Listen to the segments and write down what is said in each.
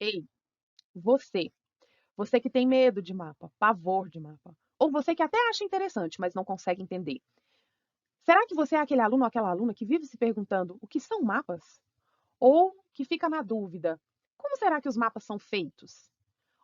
Ei, você, você que tem medo de mapa, pavor de mapa, ou você que até acha interessante, mas não consegue entender. Será que você é aquele aluno ou aquela aluna que vive se perguntando o que são mapas? Ou que fica na dúvida, como será que os mapas são feitos?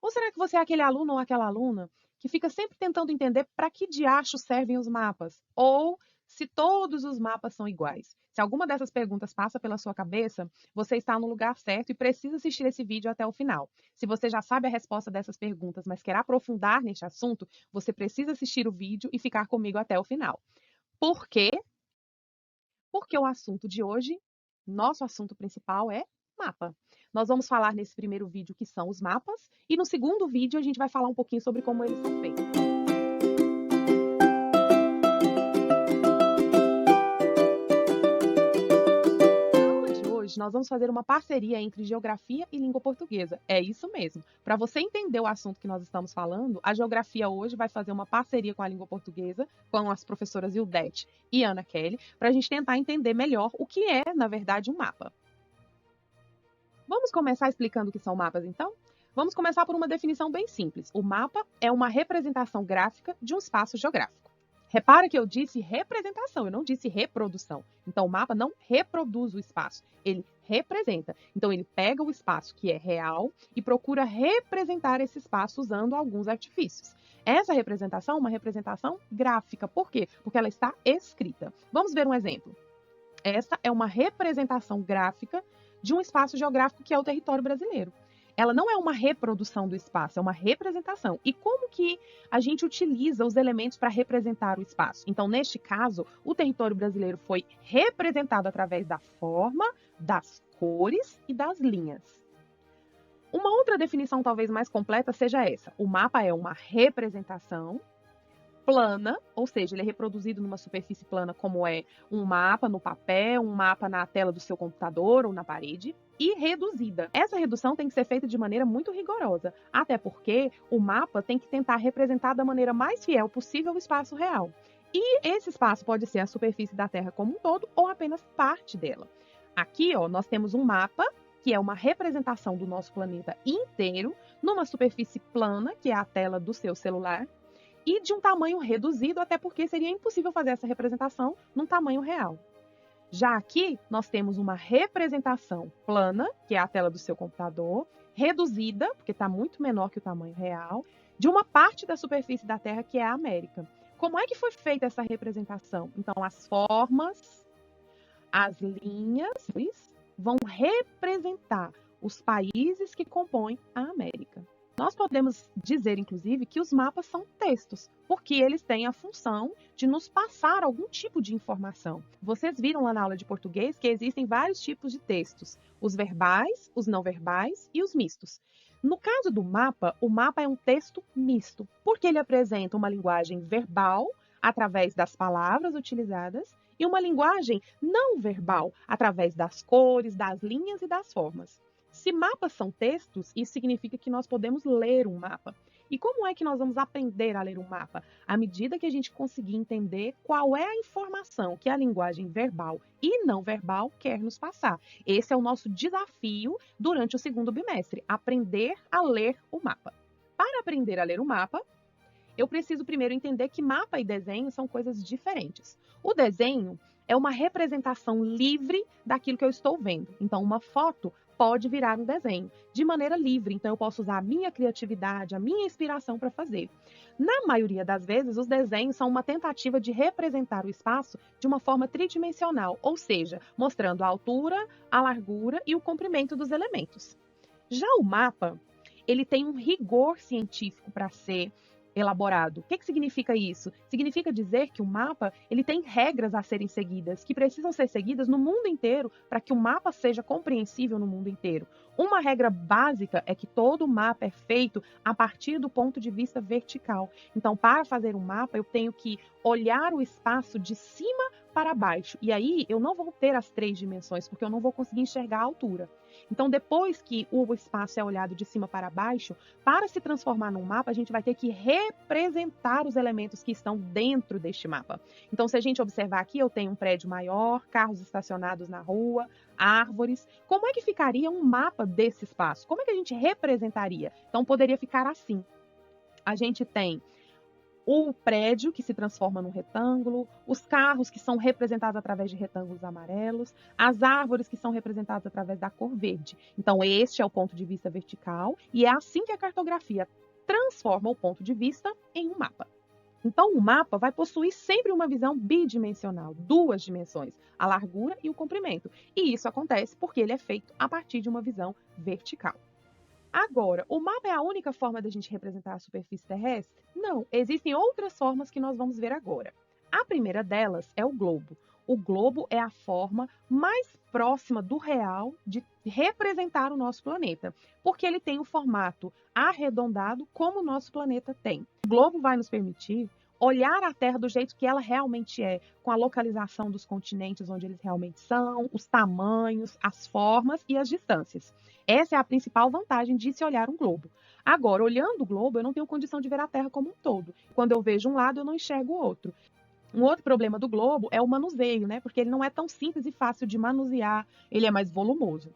Ou será que você é aquele aluno ou aquela aluna que fica sempre tentando entender para que diacho servem os mapas? Ou se todos os mapas são iguais? Se alguma dessas perguntas passa pela sua cabeça, você está no lugar certo e precisa assistir esse vídeo até o final. Se você já sabe a resposta dessas perguntas, mas quer aprofundar neste assunto, você precisa assistir o vídeo e ficar comigo até o final. Por quê? Porque o assunto de hoje, nosso assunto principal é mapa. Nós vamos falar nesse primeiro vídeo o que são os mapas e no segundo vídeo a gente vai falar um pouquinho sobre como eles são feitos. Na aula de hoje, nós vamos fazer uma parceria entre geografia e língua portuguesa. É isso mesmo. Para você entender o assunto que nós estamos falando, a geografia hoje vai fazer uma parceria com a língua portuguesa, com as professoras Ildete e Ana Kelly, para a gente tentar entender melhor o que é, na verdade, um mapa. Vamos começar explicando o que são mapas, então? Vamos começar por uma definição bem simples. O mapa é uma representação gráfica de um espaço geográfico. Repara que eu disse representação, eu não disse reprodução. Então, o mapa não reproduz o espaço, ele representa. Então, ele pega o espaço que é real e procura representar esse espaço usando alguns artifícios. Essa representação é uma representação gráfica. Por quê? Porque ela está escrita. Vamos ver um exemplo. Essa é uma representação gráfica de um espaço geográfico que é o território brasileiro. Ela não é uma reprodução do espaço, é uma representação. E como que a gente utiliza os elementos para representar o espaço? Então, neste caso, o território brasileiro foi representado através da forma, das cores e das linhas. Uma outra definição talvez mais completa seja essa. O mapa é uma representação plana, ou seja, ele é reproduzido numa superfície plana, como é um mapa no papel, um mapa na tela do seu computador ou na parede, e reduzida. Essa redução tem que ser feita de maneira muito rigorosa, até porque o mapa tem que tentar representar da maneira mais fiel possível o espaço real. E esse espaço pode ser a superfície da Terra como um todo ou apenas parte dela. Aqui, ó, nós temos um mapa que é uma representação do nosso planeta inteiro numa superfície plana, que é a tela do seu celular, e de um tamanho reduzido, até porque seria impossível fazer essa representação num tamanho real. Já aqui, nós temos uma representação plana, que é a tela do seu computador, reduzida, porque está muito menor que o tamanho real, de uma parte da superfície da Terra, que é a América. Como é que foi feita essa representação? Então, as formas, as linhas vão representar os países que compõem a América. Nós podemos dizer, inclusive, que os mapas são textos, porque eles têm a função de nos passar algum tipo de informação. Vocês viram lá na aula de português que existem vários tipos de textos: os verbais, os não verbais e os mistos. No caso do mapa, o mapa é um texto misto, porque ele apresenta uma linguagem verbal, através das palavras utilizadas, e uma linguagem não verbal, através das cores, das linhas e das formas. Se mapas são textos, isso significa que nós podemos ler um mapa. E como é que nós vamos aprender a ler um mapa? À medida que a gente conseguir entender qual é a informação que a linguagem verbal e não verbal quer nos passar. Esse é o nosso desafio durante o segundo bimestre, aprender a ler o mapa. Para aprender a ler o mapa, eu preciso primeiro entender que mapa e desenho são coisas diferentes. O desenho é uma representação livre daquilo que eu estou vendo. Então, uma foto pode virar um desenho de maneira livre. Então, eu posso usar a minha criatividade, a minha inspiração para fazer. Na maioria das vezes, os desenhos são uma tentativa de representar o espaço de uma forma tridimensional, ou seja, mostrando a altura, a largura e o comprimento dos elementos. Já o mapa, ele tem um rigor científico para ser elaborado. O que significa isso? Significa dizer que o mapa ele tem regras a serem seguidas, que precisam ser seguidas no mundo inteiro para que o mapa seja compreensível no mundo inteiro. Uma regra básica é que todo mapa é feito a partir do ponto de vista vertical. Então, para fazer um mapa, eu tenho que olhar o espaço de cima para baixo. E aí, eu não vou ter as 3 dimensões, porque eu não vou conseguir enxergar a altura. Então, depois que o espaço é olhado de cima para baixo, para se transformar num mapa, a gente vai ter que representar os elementos que estão dentro deste mapa. Então, se a gente observar aqui, eu tenho um prédio maior, carros estacionados na rua, árvores. Como é que ficaria um mapa desse espaço? Como é que a gente representaria? Então, poderia ficar assim. A gente tem o prédio, que se transforma num retângulo, os carros, que são representados através de retângulos amarelos, as árvores, que são representadas através da cor verde. Então, este é o ponto de vista vertical, e é assim que a cartografia transforma o ponto de vista em um mapa. Então, o mapa vai possuir sempre uma visão bidimensional, duas dimensões, a largura e o comprimento. E isso acontece porque ele é feito a partir de uma visão vertical. Agora, o mapa é a única forma da gente representar a superfície terrestre? Não, existem outras formas que nós vamos ver agora. A primeira delas é o globo. O globo é a forma mais próxima do real de representar o nosso planeta, porque ele tem o formato arredondado como o nosso planeta tem. O globo vai nos permitir olhar a Terra do jeito que ela realmente é, com a localização dos continentes onde eles realmente são, os tamanhos, as formas e as distâncias. Essa é a principal vantagem de se olhar um globo. Agora, olhando o globo, eu não tenho condição de ver a Terra como um todo. Quando eu vejo um lado, eu não enxergo o outro. Um outro problema do globo é o manuseio, né? Porque ele não é tão simples e fácil de manusear, ele é mais volumoso.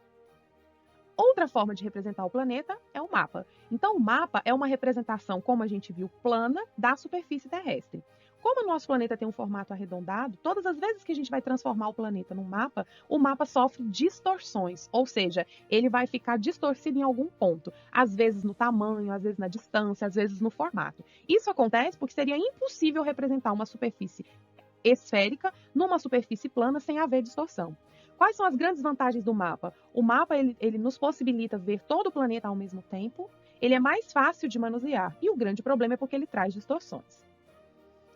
Outra forma de representar o planeta é o mapa. Então, o mapa é uma representação, como a gente viu, plana da superfície terrestre. Como o nosso planeta tem um formato arredondado, todas as vezes que a gente vai transformar o planeta num mapa, o mapa sofre distorções, ou seja, ele vai ficar distorcido em algum ponto, às vezes no tamanho, às vezes na distância, às vezes no formato. Isso acontece porque seria impossível representar uma superfície esférica numa superfície plana sem haver distorção. Quais são as grandes vantagens do mapa? O mapa ele nos possibilita ver todo o planeta ao mesmo tempo, ele é mais fácil de manusear e o grande problema é porque ele traz distorções.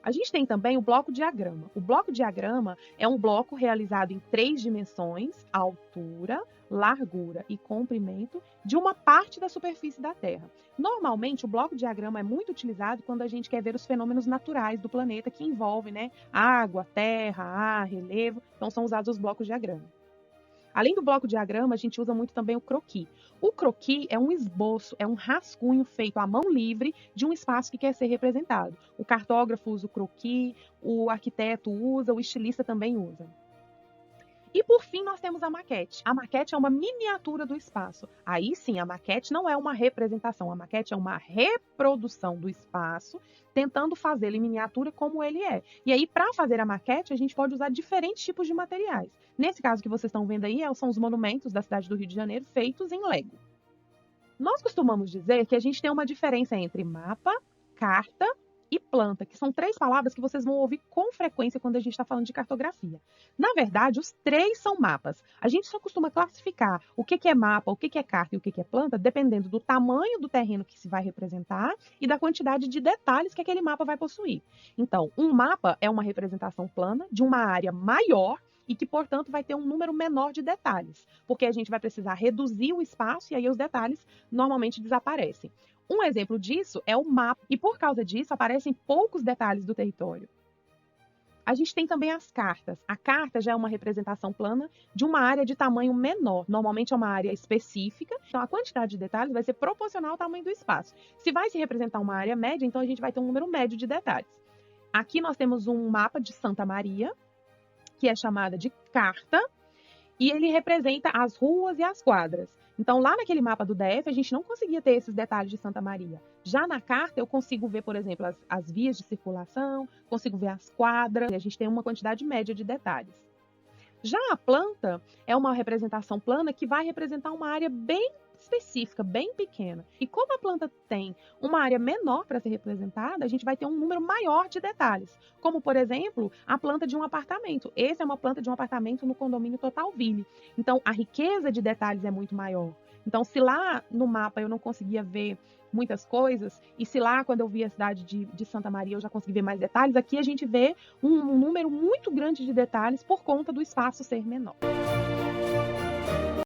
A gente tem também o bloco diagrama. O bloco diagrama é um bloco realizado em 3 dimensões, altura, largura e comprimento, de uma parte da superfície da Terra. Normalmente, o bloco diagrama é muito utilizado quando a gente quer ver os fenômenos naturais do planeta, que envolvem, né, água, terra, ar, relevo. Então, são usados os blocos diagrama. Além do bloco diagrama, a gente usa muito também o croquis. O croquis é um esboço, é um rascunho feito à mão livre de um espaço que quer ser representado. O cartógrafo usa o croquis, o arquiteto usa, o estilista também usa. E por fim, nós temos a maquete. A maquete é uma miniatura do espaço. Aí sim, a maquete não é uma representação, a maquete é uma reprodução do espaço, tentando fazê-lo em miniatura como ele é. E aí, para fazer a maquete, a gente pode usar diferentes tipos de materiais. Nesse caso que vocês estão vendo aí, são os monumentos da cidade do Rio de Janeiro feitos em Lego. Nós costumamos dizer que a gente tem uma diferença entre mapa, carta e planta, que são 3 palavras que vocês vão ouvir com frequência quando a gente está falando de cartografia. Na verdade, os 3 são mapas. A gente só costuma classificar o que é mapa, o que é carta e o que é planta, dependendo do tamanho do terreno que se vai representar e da quantidade de detalhes que aquele mapa vai possuir. Então, um mapa é uma representação plana de uma área maior e que, portanto, vai ter um número menor de detalhes, porque a gente vai precisar reduzir o espaço e aí os detalhes normalmente desaparecem. Um exemplo disso é o mapa, e por causa disso aparecem poucos detalhes do território. A gente tem também as cartas. A carta já é uma representação plana de uma área de tamanho menor. Normalmente é uma área específica, então a quantidade de detalhes vai ser proporcional ao tamanho do espaço. Se vai se representar uma área média, então a gente vai ter um número médio de detalhes. Aqui nós temos um mapa de Santa Maria, que é chamada de carta, e ele representa as ruas e as quadras. Então, lá naquele mapa do DF, a gente não conseguia ter esses detalhes de Santa Maria. Já na carta, eu consigo ver, por exemplo, as vias de circulação, consigo ver as quadras, e a gente tem uma quantidade média de detalhes. Já a planta é uma representação plana que vai representar uma área bem específica, bem pequena. E como a planta tem uma área menor para ser representada, a gente vai ter um número maior de detalhes. Como, por exemplo, a planta de um apartamento. Essa é uma planta de um apartamento no condomínio Totalville. Então, a riqueza de detalhes é muito maior. Então, se lá no mapa eu não conseguia ver muitas coisas, e se lá, quando eu vi a cidade de Santa Maria, eu já consegui ver mais detalhes, aqui a gente vê um número muito grande de detalhes por conta do espaço ser menor.